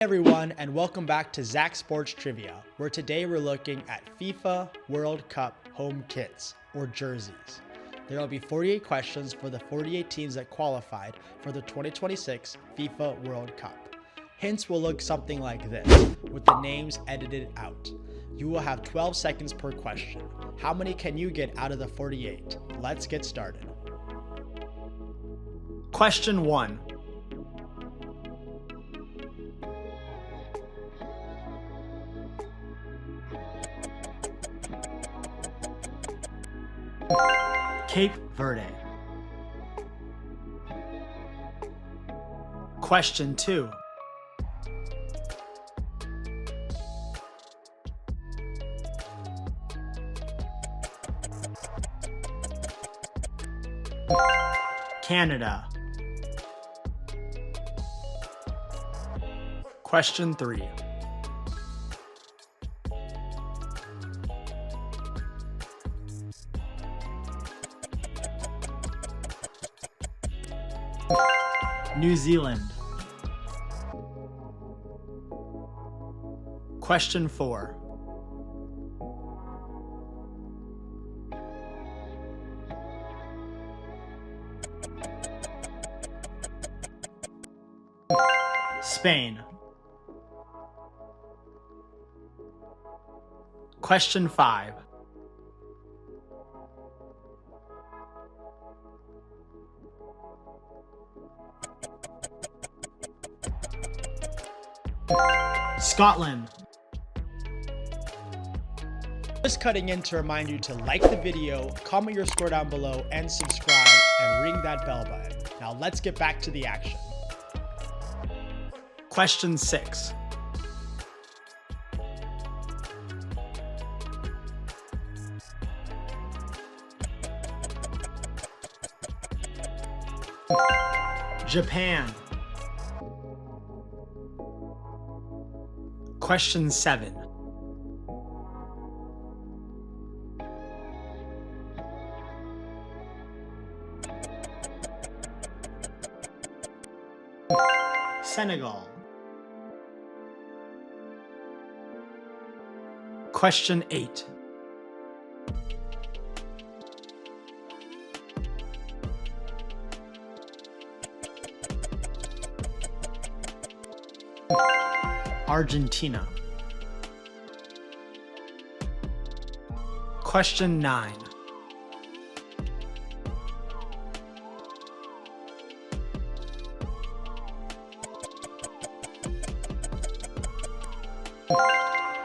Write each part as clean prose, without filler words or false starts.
Everyone, and welcome back to Zach Sports Trivia, where today we're looking at FIFA World Cup home kits, or jerseys. There will be 48 questions for the 48 teams that qualified for the 2026 FIFA World Cup. Hints will look something like this, with the names edited out. You will have 12 seconds per question. How many can you get out of the 48? Let's get started. Question 1. Cape Verde. Question 2. Canada. Question 3. New Zealand. Question 4. Spain. Question 5. Scotland. Just cutting in to remind you to like the video, comment your score down below, and subscribe, and ring that bell button. Now let's get back to the action. Question 6. Japan. Question 7. Senegal. Question 8. Argentina. Question 9.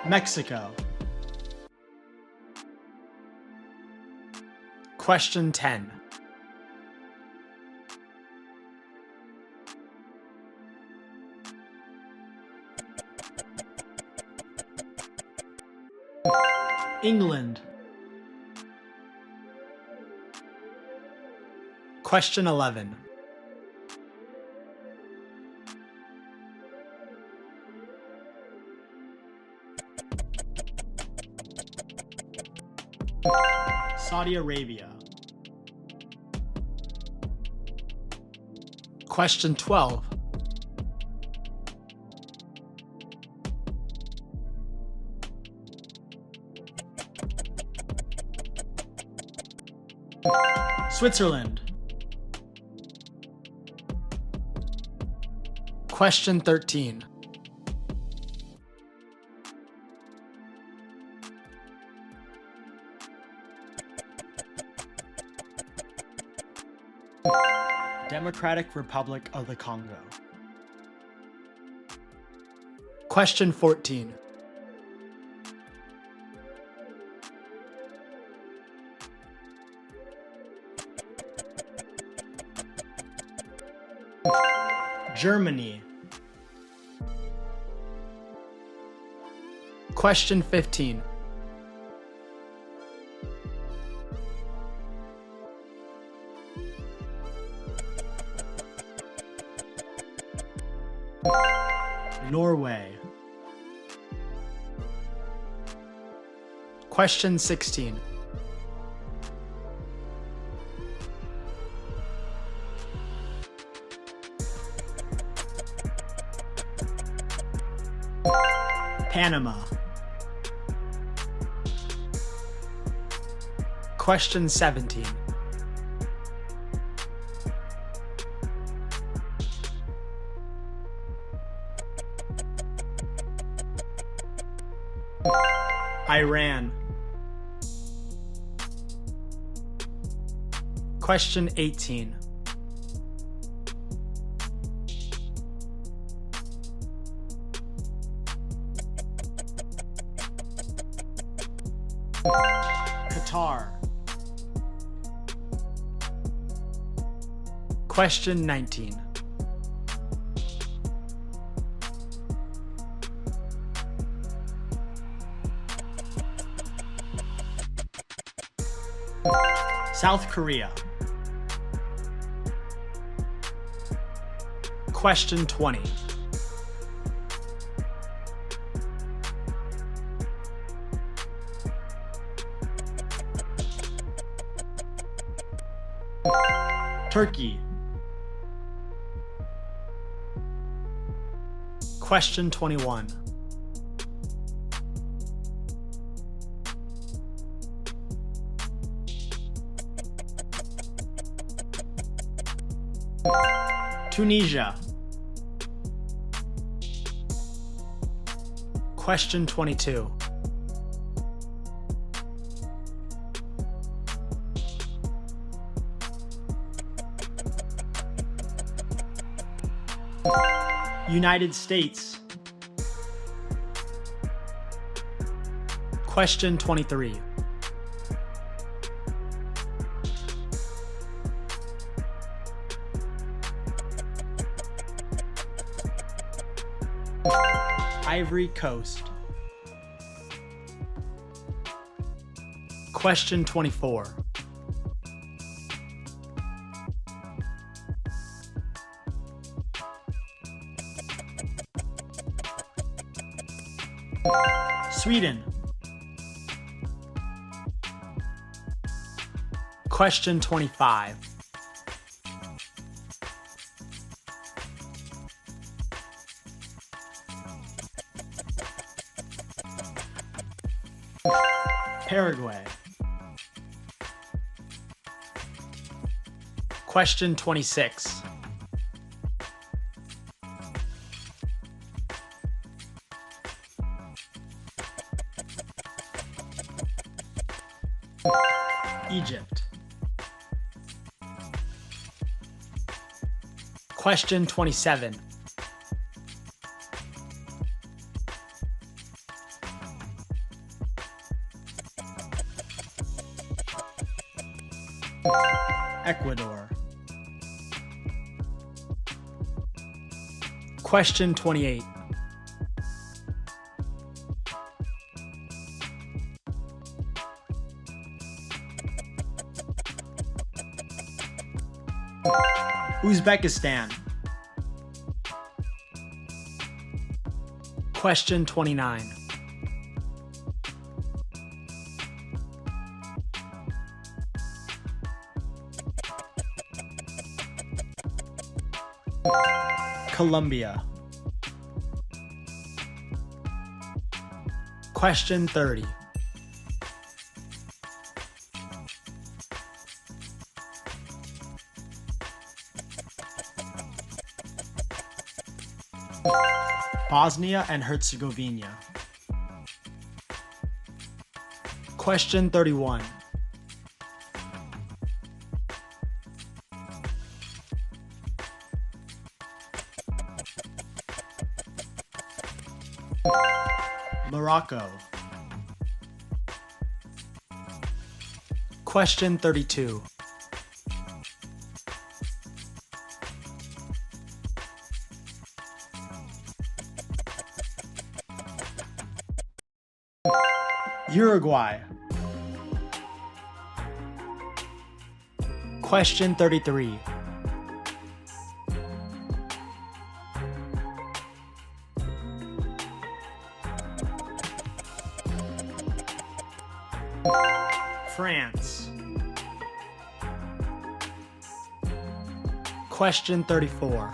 Mexico. Question 10. England. Question 11. Saudi Arabia. Question 12. Switzerland. Question 13. Democratic Republic of the Congo. Question 14. Germany. Question 15. Norway. Question 16. Panama. Question 17. Iran. Question 18. Qatar. Question 19. South Korea. Question 20. Turkey. Question 21. Tunisia. Question 22. United States. Question 23. Ivory Coast. Question 24. Sweden. Question 25. Paraguay. Question 26. Egypt. Question 27. Ecuador. Question 28. Uzbekistan. Question 29. Colombia. Question 30. Bosnia and Herzegovina. Question 31. Morocco. Question 32. Uruguay. Question 33. France. Question 34.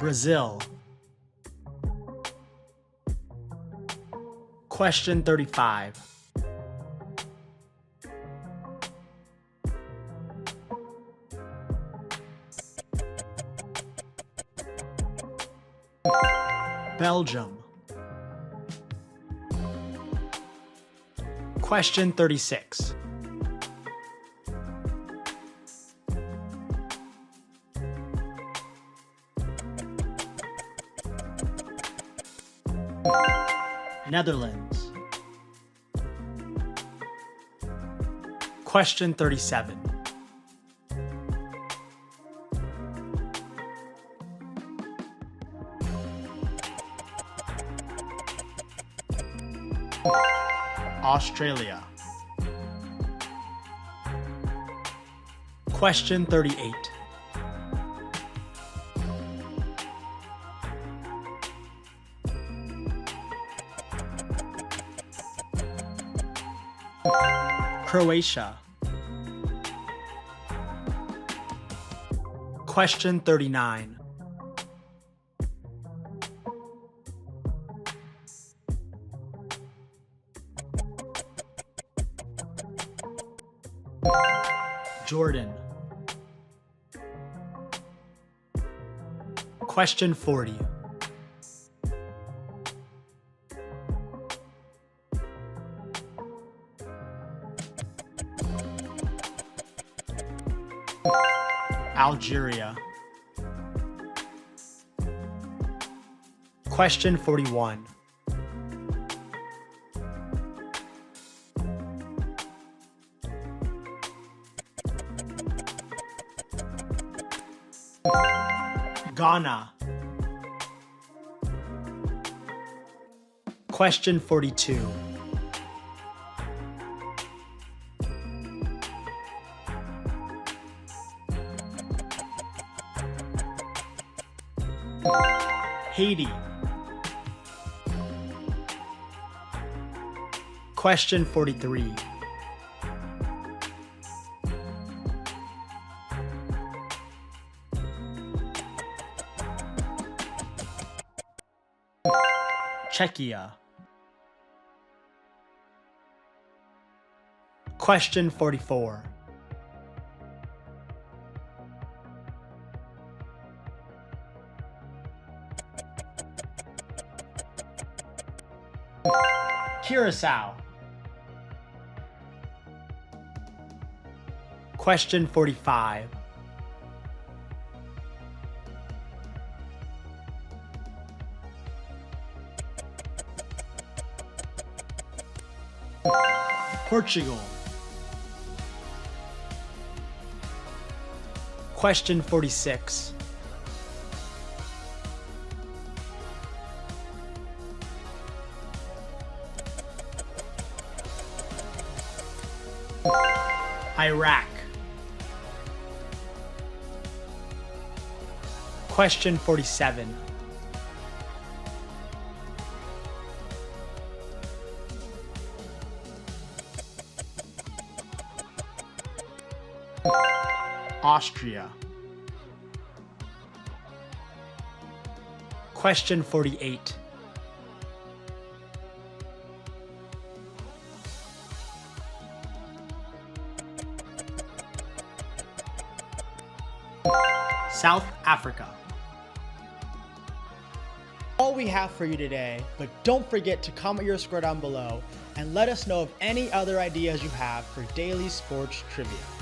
Brazil. Question 35. Belgium. Question 36. Netherlands. Question 37. Australia. Question 38. Croatia. Question 39. Jordan. Question 40. Algeria. Question 41. Ghana. Question 42. Haiti. Question 43. Czechia. Question 44. Curacao. Question 45. Portugal. Question 46. Iraq. Question 47. Austria. Question 48. South Africa. All we have for you today, but don't forget to comment your score down below and let us know of any other ideas you have for daily sports trivia.